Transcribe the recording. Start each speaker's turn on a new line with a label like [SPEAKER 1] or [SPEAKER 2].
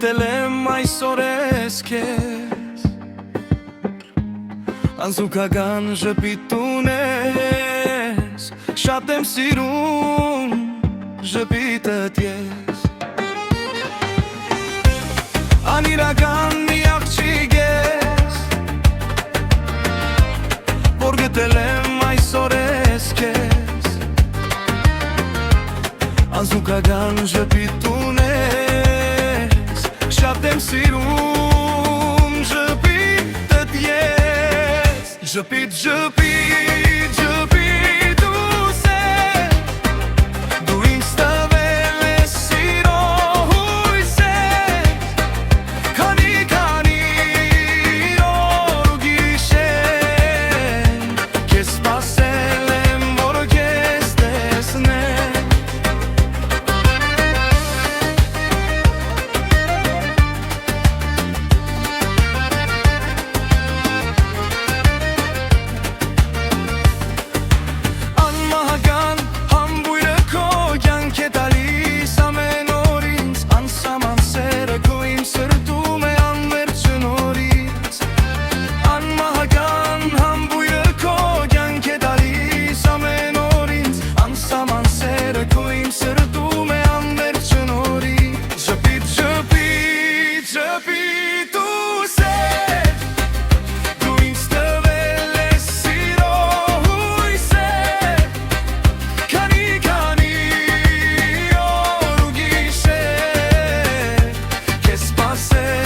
[SPEAKER 1] գտել եմ այսօր ես քեզ անզուգական ժպիտ ունես շատ եմ սիրում ժպիտդ ես անիրական մի աղջիկ ես որ գտել եմ այսօր ես քեզ անզուգական ժպիտ ունես շատ եմ սիրում ժպիտդ ես ժպիտ, ժպիտ, ժպիտ ուզես դու ինձ տվել ես սիրո հույսեր քանի օր ու գիշեր քեզ սպասել եմ որ քեզ տեսնեմ Say